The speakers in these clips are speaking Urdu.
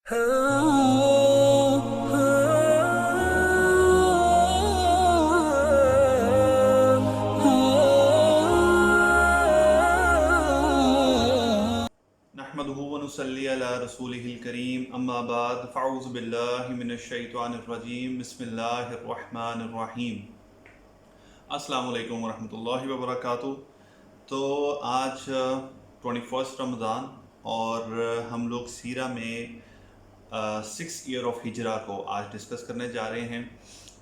نحمدہ ونصلی علی رسولہ الکریم اما بعد فاعوذ باللہ من الشیطان الرجیم بسم اللہ الرحمن الرحیم۔ السلام علیکم ورحمۃ اللہ وبرکاتہ۔ تو آج 21 رمضان اور ہم لوگ سیرہ میں 6 ایئر آف ہجرہ کو آج ڈسکس کرنے جا رہے ہیں۔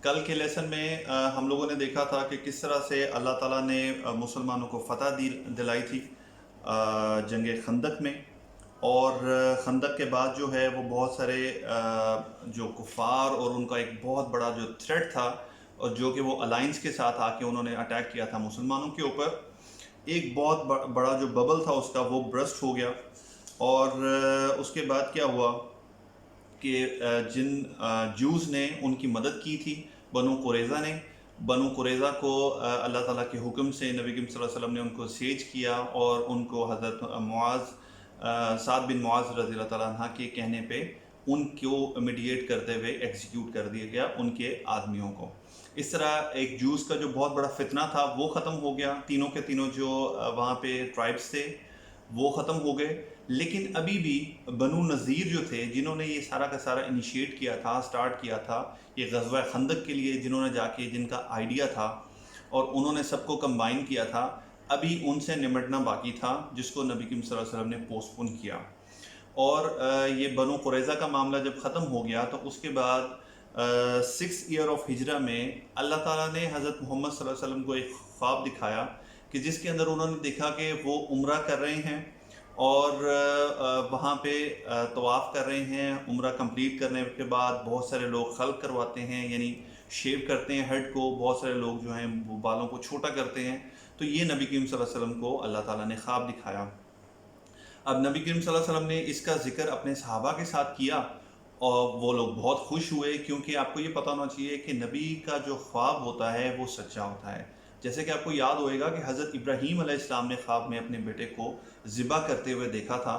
کل کے لیسن میں ہم لوگوں نے دیکھا تھا کہ کس طرح سے اللہ تعالیٰ نے مسلمانوں کو فتح دلائی تھی جنگ خندق میں، اور خندق کے بعد جو ہے وہ بہت سارے جو کفار اور ان کا ایک بہت بڑا جو تھریٹ تھا، اور جو کہ وہ الائنس کے ساتھ آ کے انہوں نے اٹیک کیا تھا مسلمانوں کے اوپر، ایک بہت بڑا جو ببل تھا اس کا وہ برسٹ ہو گیا۔ اور اس کے بعد کیا ہوا کہ جن جوز نے ان کی مدد کی تھی بنو قریظہ نے، بنو قریظہ کو اللہ تعالیٰ کے حکم سے نبی کریم صلی اللہ علیہ وسلم نے ان کو سیج کیا، اور ان کو حضرت سعد بن معاذ رضی اللہ تعالیٰ عنہ کے کہنے پہ ان کو میڈیٹ کرتے ہوئے ایکزیکیوٹ کر دیا گیا ان کے آدمیوں کو۔ اس طرح ایک جوز کا جو بہت بڑا فتنہ تھا وہ ختم ہو گیا، تینوں کے تینوں جو وہاں پہ ٹرائبس تھے وہ ختم ہو گئے۔ لیکن ابھی بھی بنو نذیر جو تھے، جنہوں نے یہ سارا کا سارا انیشیٹ کیا تھا، سٹارٹ کیا تھا یہ غزوہ خندق کے لیے، جنہوں نے جا کے جن کا آئیڈیا تھا اور انہوں نے سب کو کمبائن کیا تھا، ابھی ان سے نمٹنا باقی تھا، جس کو نبی کریم صلی اللہ علیہ وسلم نے پوسٹ پون کیا۔ اور یہ بنو قریظہ کا معاملہ جب ختم ہو گیا تو اس کے بعد 6 ایئر آف ہجرہ میں اللہ تعالیٰ نے حضرت محمد صلی اللہ علیہ وسلم کو ایک خواب دکھایا کہ جس کے اندر انہوں نے دیکھا کہ وہ عمرہ کر رہے ہیں اور وہاں پہ طواف کر رہے ہیں۔ عمرہ کمپلیٹ کرنے کے بعد بہت سارے لوگ خلق کرواتے ہیں، یعنی شیو کرتے ہیں ہیڈ کو، بہت سارے لوگ جو ہیں وہ بالوں کو چھوٹا کرتے ہیں۔ تو یہ نبی کریم صلی اللہ علیہ وسلم کو اللہ تعالیٰ نے خواب دکھایا۔ اب نبی کریم صلی اللہ علیہ وسلم نے اس کا ذکر اپنے صحابہ کے ساتھ کیا، اور وہ لوگ بہت خوش ہوئے، کیونکہ آپ کو یہ پتہ ہونا چاہیے کہ نبی کا جو خواب ہوتا ہے وہ سچا ہوتا ہے۔ جیسے کہ آپ کو یاد ہوئے گا کہ حضرت ابراہیم علیہ السلام نے خواب میں اپنے بیٹے کو ذبح کرتے ہوئے دیکھا تھا،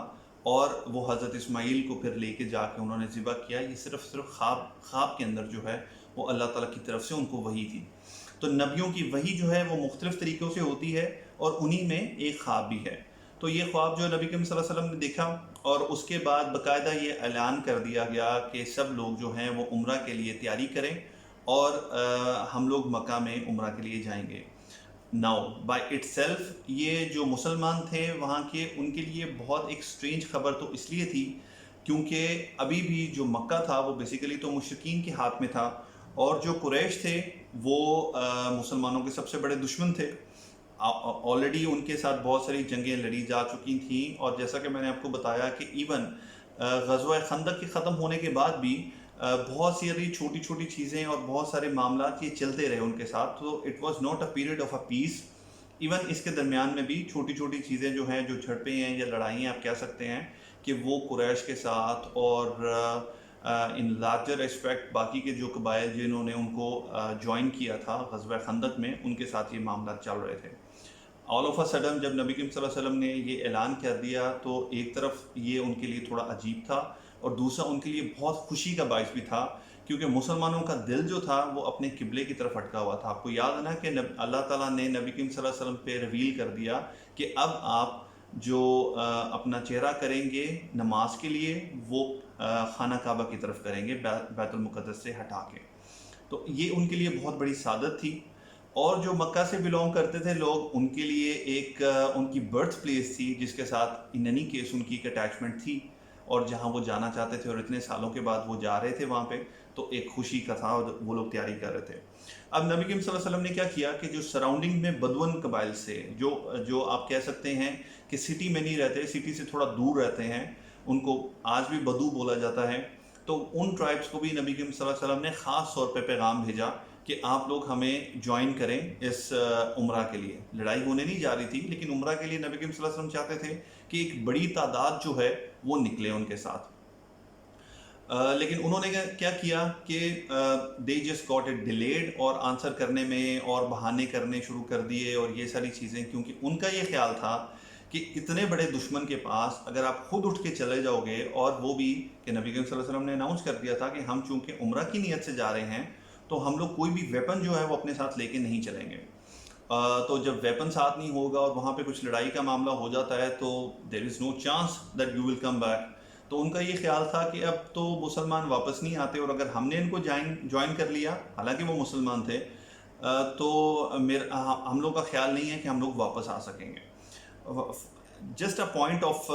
اور وہ حضرت اسماعیل کو پھر لے کے جا کے انہوں نے ذبح کیا۔ یہ صرف خواب کے اندر جو ہے وہ اللہ تعالیٰ کی طرف سے ان کو وحی تھی۔ تو نبیوں کی وحی جو ہے وہ مختلف طریقوں سے ہوتی ہے، اور انہی میں ایک خواب بھی ہے۔ تو یہ خواب جو نبی کریم صلی اللہ علیہ وسلم نے دیکھا، اور اس کے بعد باقاعدہ یہ اعلان کر دیا گیا کہ سب لوگ جو ہیں وہ عمرہ کے لیے تیاری کریں، اور ہم لوگ مکہ میں عمرہ کے لیے جائیں گے۔ ناؤ بائی اٹ سیلف یہ جو مسلمان تھے وہاں کے، ان کے لیے بہت ایک سٹرینج خبر تو اس لیے تھی کیونکہ ابھی بھی جو مکہ تھا وہ بیسیکلی تو مشرکین کے ہاتھ میں تھا، اور جو قریش تھے وہ مسلمانوں کے سب سے بڑے دشمن تھے۔ آلریڈی ان کے ساتھ بہت ساری جنگیں لڑی جا چکی تھیں، اور جیسا کہ میں نے آپ کو بتایا کہ ایون غزوہ خندق کے ختم ہونے کے بعد بھی بہت ساری چھوٹی چھوٹی چیزیں اور بہت سارے معاملات یہ چلتے رہے ان کے ساتھ۔ تو it was not a period of a peace. Even اس کے درمیان میں بھی چھوٹی چھوٹی چیزیں جو ہیں، جو جھڑپیں ہیں یا لڑائیاں آپ کہہ سکتے ہیں، کہ وہ قریش کے ساتھ اور ان لارجر اسپیکٹ باقی کے جو قبائل جنہوں نے ان کو جوائن کیا تھا غزوہ خندق میں، ان کے ساتھ یہ معاملات چل رہے تھے۔ آل آف اے سڈن جب نبی کریم صلی اللہ علیہ وسلم نے یہ اعلان کر دیا تو ایک طرف یہ ان کے لیے تھوڑا عجیب تھا، اور دوسرا ان کے لیے بہت خوشی کا باعث بھی تھا، کیونکہ مسلمانوں کا دل جو تھا وہ اپنے قبلے کی طرف اٹکا ہوا تھا۔ آپ کو یاد ہے نا کہ اللہ تعالیٰ نے نبی کریم صلی اللہ علیہ وسلم پہ ریویل کر دیا کہ اب آپ جو اپنا چہرہ کریں گے نماز کے لیے وہ خانہ کعبہ کی طرف کریں گے، بیت المقدس سے ہٹا کے۔ تو یہ ان کے لیے بہت بڑی سعادت تھی، اور جو مکہ سے بلونگ کرتے تھے لوگ، ان کے لیے ایک ان کی برتھ پلیس تھی جس کے ساتھ ان اینی کیس ان کی ایک اٹیچمنٹ تھی، اور جہاں وہ جانا چاہتے تھے، اور اتنے سالوں کے بعد وہ جا رہے تھے وہاں پہ، تو ایک خوشی کا تھا، اور وہ لوگ تیاری کر رہے تھے۔ اب نبی کریم صلی اللہ علیہ وسلم نے کیا کیا کہ جو سراؤنڈنگ میں بدون قبائل سے، جو آپ کہہ سکتے ہیں کہ سٹی میں نہیں رہتے، سٹی سے تھوڑا دور رہتے ہیں، ان کو آج بھی بدو بولا جاتا ہے، تو ان ٹرائبس کو بھی نبی کریم صلی اللہ علیہ وسلم نے خاص طور پہ پیغام بھیجا کہ آپ لوگ ہمیں جوائن کریں اس عمرہ کے لیے۔ لڑائی ہونے نہیں جا رہی تھی، لیکن عمرہ کے لیے نبی کریم صلی اللہ علیہ وسلم چاہتے تھے کہ ایک بڑی تعداد جو ہے وہ نکلے ان کے ساتھ۔ لیکن انہوں نے کیا کیا کہ they just got it delayed, اور آنسر کرنے میں اور بہانے کرنے شروع کر دیے اور یہ ساری چیزیں، کیونکہ ان کا یہ خیال تھا کہ اتنے بڑے دشمن کے پاس اگر آپ خود اٹھ کے چلے جاؤ گے، اور وہ بھی کہ نبی کریم صلی اللہ علیہ وسلم نے اناؤنس کر دیا تھا کہ ہم چونکہ عمرہ کی نیت سے جا رہے ہیں تو ہم لوگ کوئی بھی ویپن جو ہے وہ اپنے ساتھ لے کے نہیں چلیں گے. تو جب ویپن ساتھ نہیں ہوگا اور وہاں پہ کچھ لڑائی کا معاملہ ہو جاتا ہے تو there is no chance that you will come back. تو ان کا یہ خیال تھا کہ اب تو مسلمان واپس نہیں آتے، اور اگر ہم نے ان کو جوائن کر لیا، حالانکہ وہ مسلمان تھے، تو ہم لوگ کا خیال نہیں ہے کہ ہم لوگ واپس آ سکیں گے. Just a point of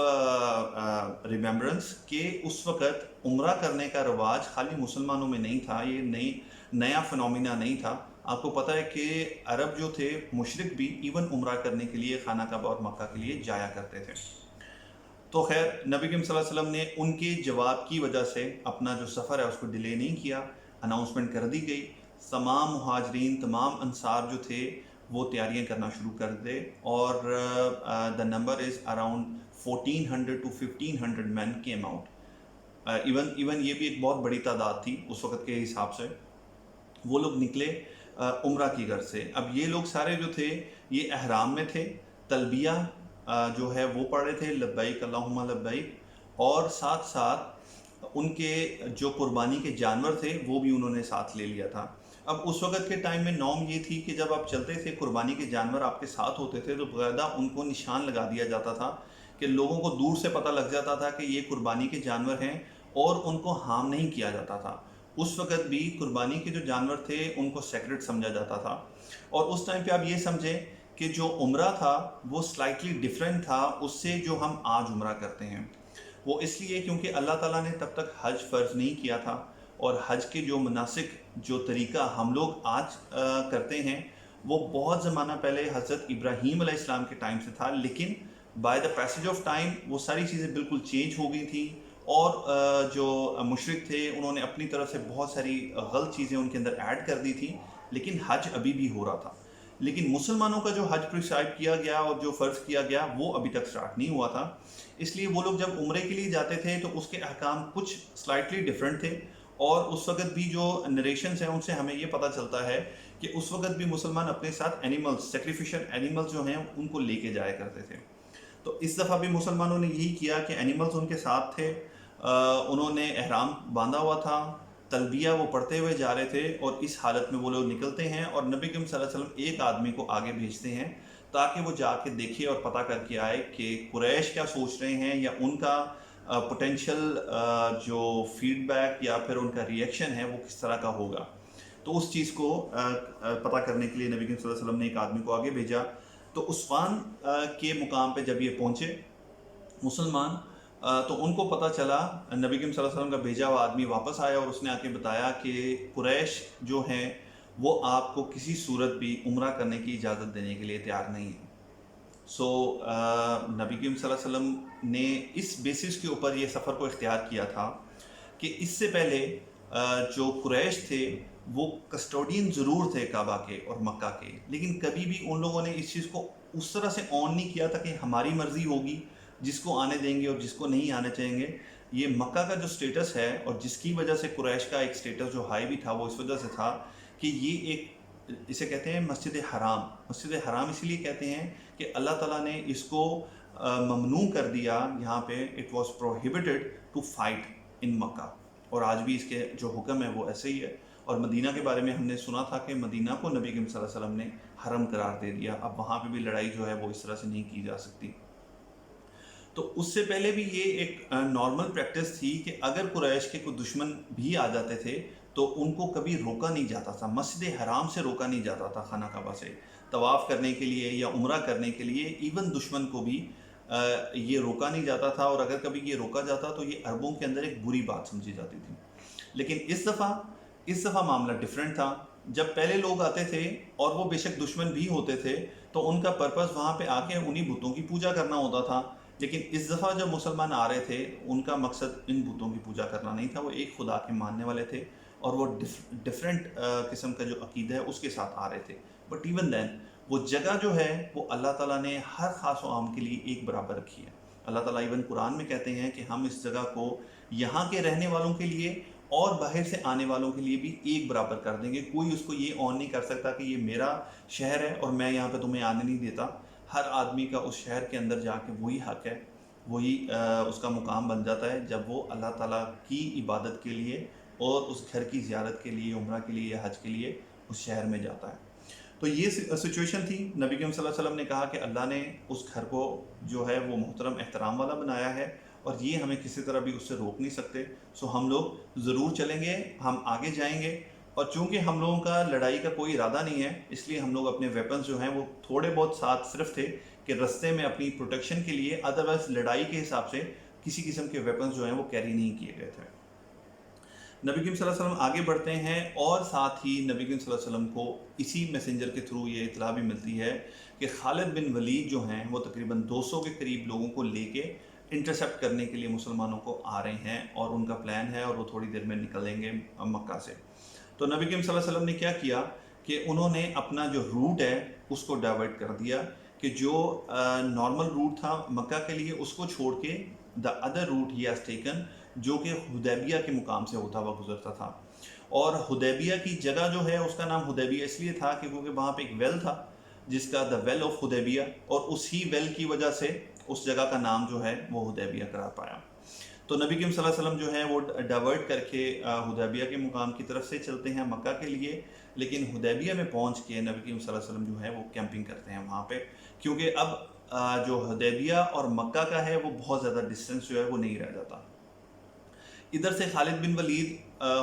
remembrance کہ اس وقت عمرہ کرنے کا رواج خالی مسلمانوں میں نہیں تھا، یہ نیا فنومینا نہیں تھا. آپ کو پتہ ہے کہ عرب جو تھے مشرک بھی ایون عمرہ کرنے کے لیے خانہ کعبہ اور مکہ کے لیے جایا کرتے تھے. تو خیر نبی کریم صلی اللہ علیہ وسلم نے ان کے جواب کی وجہ سے اپنا جو سفر ہے اس کو ڈیلے نہیں کیا، اناؤنسمنٹ کر دی گئی. تمام مہاجرین، تمام انصار جو تھے وہ تیاریاں کرنا شروع کر دے، اور the number is around 1400 to 1500 men came out. Even یہ بھی ایک بہت بڑی تعداد تھی اس وقت کے حساب سے. وہ لوگ نکلے عمرہ کی غرض سے. اب یہ لوگ سارے جو تھے یہ احرام میں تھے، تلبیہ جو ہے وہ پڑھ رہے تھے، لبیک اللہم لبیک، اور ساتھ ساتھ ان کے جو قربانی کے جانور تھے وہ بھی انہوں نے ساتھ لے لیا تھا. اب اس وقت کے ٹائم میں نوم یہ تھی کہ جب آپ چلتے تھے قربانی کے جانور آپ کے ساتھ ہوتے تھے تو باقاعدہ ان کو نشان لگا دیا جاتا تھا کہ لوگوں کو دور سے پتہ لگ جاتا تھا کہ یہ قربانی کے جانور ہیں، اور ان کو ہارم نہیں کیا جاتا تھا. اس وقت بھی قربانی کے جو جانور تھے ان کو سیکرٹ سمجھا جاتا تھا. اور اس ٹائم پہ آپ یہ سمجھیں کہ جو عمرہ تھا وہ سلائٹلی ڈیفرنٹ تھا اس سے جو ہم آج عمرہ کرتے ہیں. وہ اس لیے کیونکہ اللہ تعالیٰ نے تب تک حج فرض نہیں کیا تھا، اور حج کے جو مناسک جو طریقہ ہم لوگ آج کرتے ہیں وہ بہت زمانہ پہلے حضرت ابراہیم علیہ السلام کے ٹائم سے تھا، لیکن by the passage of time وہ ساری چیزیں بالکل چینج ہو گئی تھیں، اور جو مشرک تھے انہوں نے اپنی طرف سے بہت ساری غلط چیزیں ان کے اندر ایڈ کر دی تھیں، لیکن حج ابھی بھی ہو رہا تھا. لیکن مسلمانوں کا جو حج پرسکرائب کیا گیا اور جو فرض کیا گیا وہ ابھی تک سٹارٹ نہیں ہوا تھا. اس لیے وہ لوگ جب عمرے کے لیے جاتے تھے تو اس کے احکام کچھ سلائٹلی ڈیفرنٹ تھے. اور اس وقت بھی جو نریشنز ہیں ان سے ہمیں یہ پتہ چلتا ہے کہ اس وقت بھی مسلمان اپنے ساتھ اینیملز، سیکریفیشل اینیملز جو ہیں ان کو لے کے جایا کرتے تھے. تو اس دفعہ بھی مسلمانوں نے یہی کیا کہ اینیملز ان کے ساتھ تھے، انہوں نے احرام باندھا ہوا تھا، تلبیہ وہ پڑھتے ہوئے جا رہے تھے، اور اس حالت میں وہ لوگ نکلتے ہیں اور نبی کریم صلی اللہ علیہ وسلم ایک آدمی کو آگے بھیجتے ہیں تاکہ وہ جا کے دیکھے اور پتہ کر کے آئے کہ قریش کیا سوچ رہے ہیں، یا ان کا پوٹینشیل جو فیڈ بیک یا پھر ان کا ریئیکشن ہے وہ کس طرح کا ہوگا. تو اس چیز کو پتہ کرنے کے لیے نبی کریم صلی اللہ علیہ وسلم نے ایک آدمی کو آگے بھیجا. تو عثمان کے مقام پہ جب یہ پہنچے مسلمان، تو ان کو پتہ چلا، نبی کریم صلی اللہ علیہ وسلم کا بھیجا ہوا آدمی واپس آیا اور اس نے آ کے بتایا کہ قریش جو ہیں وہ آپ کو کسی صورت بھی عمرہ کرنے کی اجازت دینے کے لیے تیار نہیں ہے. سو نبی کریم صلی اللہ علیہ وسلم نے اس بیسس کے اوپر یہ سفر کو اختیار کیا تھا کہ اس سے پہلے جو قریش تھے وہ کسٹوڈین ضرور تھے کعبہ کے اور مکہ کے، لیکن کبھی بھی ان لوگوں نے اس چیز کو اس طرح سے آن نہیں کیا تھا کہ ہماری مرضی ہوگی، جس کو آنے دیں گے اور جس کو نہیں آنے چاہیں گے. یہ مکہ کا جو سٹیٹس ہے اور جس کی وجہ سے قریش کا ایک سٹیٹس جو ہائی بھی تھا وہ اس وجہ سے تھا کہ یہ ایک، اسے کہتے ہیں مسجد حرام. مسجد حرام اس لیے کہتے ہیں کہ اللہ تعالیٰ نے اس کو ممنوع کر دیا یہاں پہ، it was prohibited to fight in Mecca, اور آج بھی اس کے جو حکم ہے وہ ایسے ہی ہے. اور مدینہ کے بارے میں ہم نے سنا تھا کہ مدینہ کو نبی کریم صلی اللہ علیہ وسلم نے حرم قرار دے دیا، اب وہاں پہ بھی لڑائی جو ہے وہ اس طرح سے نہیں کی جا سکتی. تو اس سے پہلے بھی یہ ایک نارمل پریکٹس تھی کہ اگر قریش کے کوئی دشمن بھی آ جاتے تھے تو ان کو کبھی روکا نہیں جاتا تھا، مسجد حرام سے روکا نہیں جاتا تھا، خانہ کعبہ سے طواف کرنے کے لیے یا عمرہ کرنے کے لیے. ایون دشمن کو بھی یہ روکا نہیں جاتا تھا، اور اگر کبھی یہ روکا جاتا تو یہ عربوں کے اندر ایک بری بات سمجھی جاتی تھی. لیکن اس دفعہ معاملہ ڈیفرنٹ تھا. جب پہلے لوگ آتے تھے اور وہ بے شک دشمن بھی ہوتے تھے تو ان کا پرپس وہاں پہ آ کے انہی بتوں کی پوجا کرنا ہوتا تھا. لیکن اس دفعہ جب مسلمان آ رہے تھے ان کا مقصد ان بتوں کی پوجا کرنا نہیں تھا، وہ ایک خدا کے ماننے والے تھے اور وہ ڈفرینٹ قسم کا جو عقیدہ ہے اس کے ساتھ آ رہے تھے. بٹ ایون دین وہ جگہ جو ہے وہ اللہ تعالیٰ نے ہر خاص و عام کے لیے ایک برابر رکھی ہے. اللہ تعالیٰ ایون قرآن میں کہتے ہیں کہ ہم اس جگہ کو یہاں کے رہنے والوں کے لیے اور باہر سے آنے والوں کے لیے بھی ایک برابر کر دیں گے. کوئی اس کو یہ آن نہیں کر سکتا کہ یہ میرا شہر ہے اور میں یہاں پہ تمہیں آنے نہیں دیتا. ہر آدمی کا اس شہر کے اندر جا کے وہی حق ہے، وہی اس کا مقام بن جاتا ہے جب وہ اللہ تعالیٰ کی عبادت کے لیے اور اس گھر کی زیارت کے لیے، عمرہ کے لیے یا حج کے لیے اس شہر میں جاتا ہے۔ تو یہ سچویشن تھی۔ نبی کریم صلی اللہ علیہ وسلم نے کہا کہ اللہ نے اس گھر کو جو ہے وہ محترم احترام والا بنایا ہے، اور یہ ہمیں کسی طرح بھی اس سے روک نہیں سکتے، سو ہم لوگ ضرور چلیں گے، ہم آگے جائیں گے۔ اور چونکہ ہم لوگوں کا لڑائی کا کوئی ارادہ نہیں ہے، اس لیے ہم لوگ اپنے ویپنز جو ہیں وہ تھوڑے بہت ساتھ صرف تھے کہ رستے میں اپنی پروٹیکشن کے لیے، ادروائز لڑائی کے حساب سے کسی قسم کے ویپنز جو ہیں وہ کیری نہیں کیے گئے تھے۔ نبی کریم صلی اللہ علیہ وسلم آگے بڑھتے ہیں، اور ساتھ ہی نبی کریم صلی اللہ علیہ وسلم کو اسی میسنجر کے تھرو یہ اطلاع بھی ملتی ہے کہ خالد بن ولید جو ہیں وہ تقریباً 200 کے قریب لوگوں کو لے کے انٹرسیپٹ کرنے کے لیے مسلمانوں کو آ رہے ہیں، اور ان کا پلان ہے اور وہ تھوڑی دیر میں نکلیں گے مکہ سے۔ تو نبی کریم صلی اللہ علیہ وسلم نے کیا کیا کہ انہوں نے اپنا جو روٹ ہے اس کو ڈائیورٹ کر دیا، کہ جو نارمل روٹ تھا مکہ کے لیے اس کو چھوڑ کے the other route he has taken, جو کہ حدیبیہ کے مقام سے ہوتا ہوا گزرتا تھا۔ اور حدیبیہ کی جگہ جو ہے اس کا نام حدیبیہ اس لیے تھا کہ کیونکہ وہاں پہ ایک ویل تھا جس کا دا ویل آف حدیبیہ، اور اسی ویل کی وجہ سے اس جگہ کا نام جو ہے وہ حدیبیہ قرار پایا۔ تو نبی کریم صلی اللہ علیہ وسلم جو ہے وہ ڈائیورٹ کر کے حدیبیہ کے مقام کی طرف سے چلتے ہیں مکہ کے لیے، لیکن حدیبیہ میں پہنچ کے نبی کریم صلی اللہ علیہ وسلم جو ہے وہ کیمپنگ کرتے ہیں وہاں پہ، کیونکہ اب جو حدیبیہ اور مکہ کا ہے وہ بہت زیادہ ڈسٹینس جو ہے وہ نہیں رہ جاتا۔ ادھر سے خالد بن ولید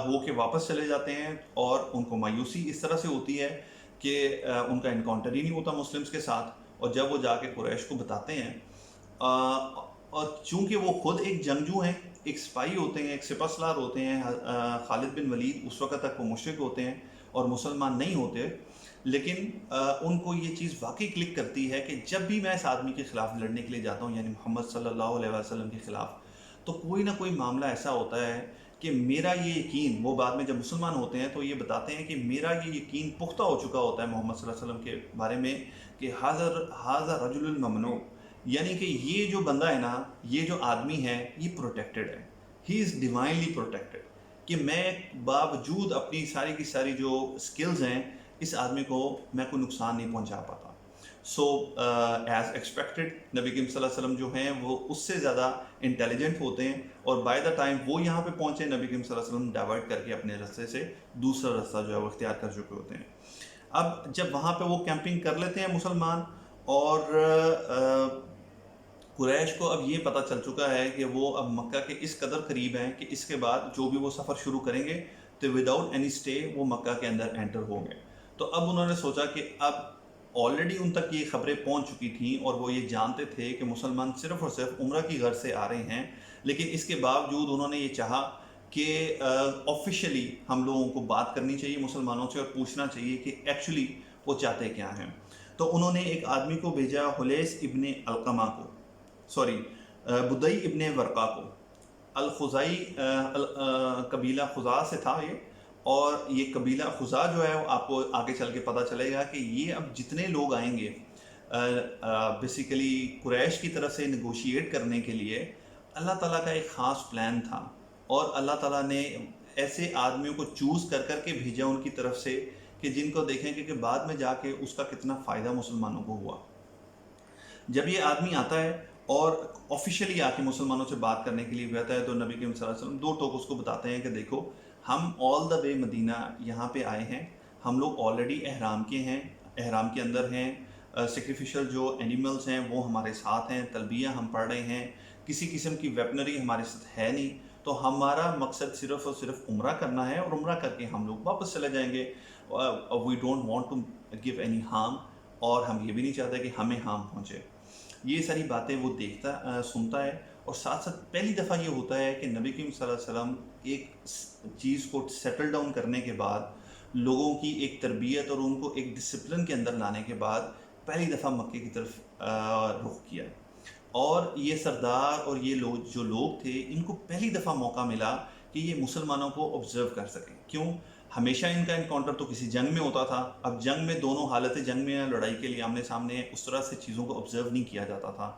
ہو کے واپس چلے جاتے ہیں، اور ان کو مایوسی اس طرح سے ہوتی ہے کہ ان کا انکاؤنٹر ہی نہیں ہوتا مسلمز کے ساتھ، اور جب وہ جا کے قریش کو بتاتے ہیں، اور چونکہ وہ خود ایک جنگجو ہیں، ایک سپاہی ہوتے ہیں، ایک سپہ سالار ہوتے ہیں، خالد بن ولید اس وقت تک وہ مشرک ہوتے ہیں اور مسلمان نہیں ہوتے، لیکن ان کو یہ چیز واقعی کلک کرتی ہے کہ جب بھی میں اس آدمی کے خلاف لڑنے کے لیے جاتا ہوں، یعنی محمد صلی اللہ علیہ وسلم کے خلاف، تو کوئی نہ کوئی معاملہ ایسا ہوتا ہے کہ میرا یہ یقین، وہ بعد میں جب مسلمان ہوتے ہیں تو یہ بتاتے ہیں کہ میرا یہ یقین پختہ ہو چکا ہوتا ہے محمد صلی اللہ علیہ وسلم کے بارے میں کہ حاضر رجل الممنوع، یعنی کہ یہ جو بندہ ہے نا، یہ جو آدمی ہے، یہ پروٹیکٹڈ ہے، ہی از ڈیوائنلی پروٹیکٹڈ، کہ میں باوجود اپنی ساری کی ساری جو سکلز ہیں اس آدمی کو میں کوئی نقصان نہیں پہنچا پاتا۔ سو ایز ایکسپیکٹڈ نبی کریم صلی اللہ علیہ وسلم جو ہیں وہ اس سے زیادہ انٹیلیجنٹ ہوتے ہیں، اور بائی دا ٹائم وہ یہاں پہ پہنچے، نبی کریم صلی اللہ علیہ وسلم ڈائیورٹ کر کے اپنے رستے سے دوسرا رستہ جو ہے وہ اختیار کر چکے ہوتے ہیں۔ اب جب وہاں پہ وہ کیمپنگ کر لیتے ہیں مسلمان، اور قریش کو اب یہ پتہ چل چکا ہے کہ وہ اب مکہ کے اس قدر قریب ہیں کہ اس کے بعد جو بھی وہ سفر شروع کریں گے تو وداؤٹ اینی سٹے وہ مکہ کے اندر انٹر ہو گئے۔ تو اب انہوں نے سوچا کہ اب آلریڈی ان تک یہ خبریں پہنچ چکی تھیں، اور وہ یہ جانتے تھے کہ مسلمان صرف اور صرف عمرہ کی غرض سے آ رہے ہیں، لیکن اس کے باوجود انہوں نے یہ چاہا کہ آفیشیلی ہم لوگوں کو بات کرنی چاہیے مسلمانوں سے، اور پوچھنا چاہیے کہ ایکچولی وہ چاہتے کیا ہیں۔ تو انہوں نے ایک آدمی کو بھیجا، حلیس ابن علقمہ کو، بدئی ابن ورقا کو، الخزائی قبیلہ خزاع سے تھا یہ، اور یہ قبیلہ خزاع جو ہے آپ کو آگے چل کے پتہ چلے گا کہ یہ اب جتنے لوگ آئیں گے بیسیکلی قریش کی طرف سے نیگوشیٹ کرنے کے لیے، اللہ تعالیٰ کا ایک خاص پلان تھا، اور اللہ تعالیٰ نے ایسے آدمیوں کو چوز کر کر کے بھیجا ان کی طرف سے کہ جن کو دیکھیں گے کہ بعد میں جا کے اس کا کتنا فائدہ مسلمانوں کو ہوا۔ جب یہ آدمی آتا ہے اور آفیشیلی آ کے مسلمانوں سے بات کرنے کے لیے کہتا ہے، تو نبی کریم صلی اللہ علیہ وسلم دو ٹوک اس کو بتاتے ہیں کہ دیکھو، ہم آل دا وے مدینہ یہاں پہ آئے ہیں، ہم لوگ آلریڈی احرام کے ہیں، احرام کے اندر ہیں، سیکریفیشل جو اینیملز ہیں وہ ہمارے ساتھ ہیں، تلبیہ ہم پڑھ رہے ہیں، کسی قسم کی ویپنری ہمارے ساتھ ہے نہیں، تو ہمارا مقصد صرف اور صرف عمرہ کرنا ہے، اور عمرہ کر کے ہم لوگ واپس چلے جائیں گے۔ We don't want to give any harm, اور ہم یہ بھی نہیں چاہتے کہ ہمیں ہارم پہنچے۔ یہ ساری باتیں وہ دیکھتا سنتا ہے، اور ساتھ ساتھ پہلی دفعہ یہ ہوتا ہے کہ نبی کریم صلی اللہ علیہ وسلم ایک چیز کو سیٹل ڈاؤن کرنے کے بعد، لوگوں کی ایک تربیت اور ان کو ایک ڈسپلن کے اندر لانے کے بعد پہلی دفعہ مکے کی طرف رخ کیا، اور یہ سردار اور یہ جو لوگ تھے ان کو پہلی دفعہ موقع ملا کہ یہ مسلمانوں کو آبزرو کر سکیں۔ کیوں؟ ہمیشہ ان کا انکاؤنٹر تو کسی جنگ میں ہوتا تھا، اب جنگ میں دونوں حالت جنگ میں ہیں، لڑائی کے لیے آمنے سامنے، اس طرح سے چیزوں کو آبزرو نہیں کیا جاتا تھا۔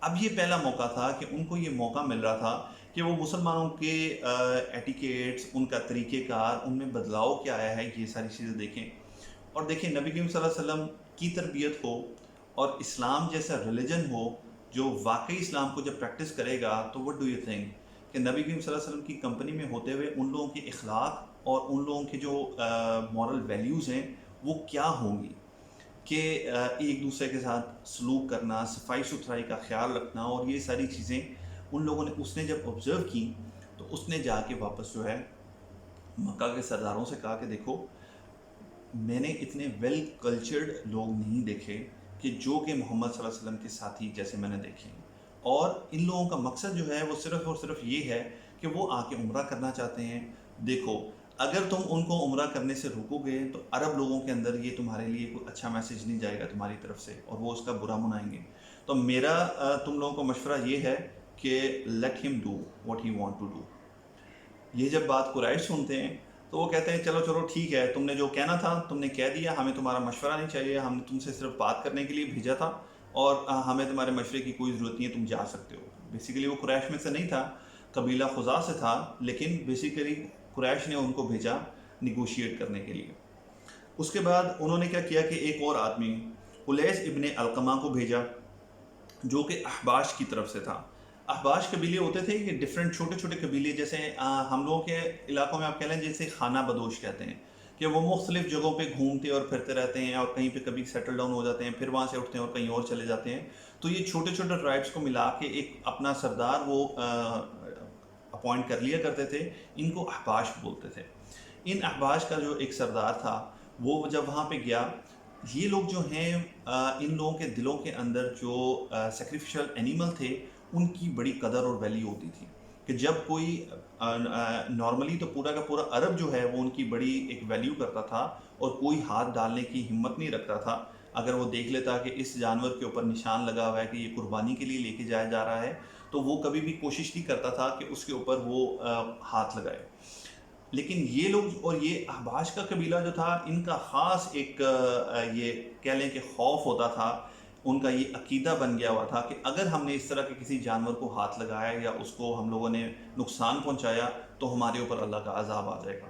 اب یہ پہلا موقع تھا کہ ان کو یہ موقع مل رہا تھا کہ وہ مسلمانوں کے ایٹیکیٹس، ان کا طریقہ کار، ان میں بدلاؤ کیا آیا ہے، یہ ساری چیزیں دیکھیں، اور دیکھیں نبی کریم صلی اللہ علیہ وسلم کی تربیت ہو اور اسلام جیسا ریلیجن ہو جو واقعی اسلام کو جب پریکٹس کرے گا تو وٹ ڈو یو تھنک کہ نبی کریم صلی اللہ علیہ وسلم کی کمپنی میں ہوتے ہوئے ان لوگوں کے اخلاق اور ان لوگوں کے جو مورل ویلیوز ہیں وہ کیا ہوں گی کہ ایک دوسرے کے ساتھ سلوک کرنا، صفائی ستھرائی کا خیال رکھنا، اور یہ ساری چیزیں ان لوگوں نے اس نے جب آبزرو کی تو اس نے جا کے واپس جو ہے مکہ کے سرداروں سے کہا کہ دیکھو میں نے اتنے ویل کلچرڈ لوگ نہیں دیکھے کہ جو کہ محمد صلی اللہ علیہ وسلم کے ساتھی جیسے میں نے دیکھے ہیں، اور ان لوگوں کا مقصد جو ہے وہ صرف اور صرف یہ ہے کہ وہ آ کے عمرہ کرنا چاہتے ہیں۔ دیکھو اگر تم ان کو عمرہ کرنے سے روکو گے تو عرب لوگوں کے اندر یہ تمہارے لیے کوئی اچھا میسج نہیں جائے گا تمہاری طرف سے، اور وہ اس کا برا منائیں گے۔ تو میرا تم لوگوں کو مشورہ یہ ہے کہ لیٹ ہم do what he want to do. یہ جب بات قریش سنتے ہیں تو وہ کہتے ہیں چلو چلو ٹھیک ہے، تم نے جو کہنا تھا تم نے کہہ دیا، ہمیں تمہارا مشورہ نہیں چاہیے، ہم نے تم سے صرف بات کرنے کے لیے بھیجا تھا، اور ہمیں تمہارے مشورے کی کوئی ضرورت نہیں ہے، تم جا سکتے ہو۔ بیسیکلی وہ قریش میں سے نہیں تھا، قبیلہ خزاع سے تھا، لیکن بیسیکلی قریش نے ان کو بھیجا نیگوشیٹ کرنے کے لیے۔ اس کے بعد انہوں نے کیا کیا کہ ایک اور آدمی الیس ابن علقمہ کو بھیجا جو کہ احباش کی طرف سے تھا۔ احباش قبیلے ہوتے تھے کہ ڈفرینٹ چھوٹے چھوٹے قبیلے، جیسے ہم لوگوں کے علاقوں میں آپ کہہ لیں جیسے خانہ بدوش کہتے ہیں، کہ وہ مختلف جگہوں پہ گھومتے اور پھرتے رہتے ہیں اور کہیں پہ کبھی سیٹل ڈاؤن ہو جاتے ہیں، پھر وہاں سے اٹھتے ہیں اور کہیں اور چلے جاتے ہیں۔ تو یہ چھوٹے چھوٹے ٹرائبس کو ملا کے ایک اپنا سردار وہ اپوائنٹ کر لیا کرتے تھے، ان کو احباش بولتے تھے۔ ان احباش کا جو ایک سردار تھا وہ جب وہاں پہ گیا، یہ لوگ جو ہیں ان لوگوں کے دلوں کے اندر جو سیکریفیشل اینیمل تھے ان کی بڑی قدر اور ویلیو ہوتی تھی، کہ جب کوئی نارملی تو پورا کا پورا عرب جو ہے وہ ان کی بڑی ایک ویلیو کرتا تھا، اور کوئی ہاتھ ڈالنے کی ہمت نہیں رکھتا تھا اگر وہ دیکھ لیتا کہ اس جانور کے اوپر نشان لگا ہوا ہے کہ یہ قربانی کے لیے لے کے جایا جا رہا ہے، تو وہ کبھی بھی کوشش نہیں کرتا تھا کہ اس کے اوپر وہ ہاتھ لگائے۔ لیکن یہ لوگ اور یہ احباش کا قبیلہ جو تھا، ان کا خاص ایک یہ کہہ لیں کہ خوف ہوتا تھا، ان کا یہ عقیدہ بن گیا ہوا تھا کہ اگر ہم نے اس طرح کے کسی جانور کو ہاتھ لگایا یا اس کو ہم لوگوں نے نقصان پہنچایا تو ہمارے اوپر اللہ کا عذاب آ جائے گا۔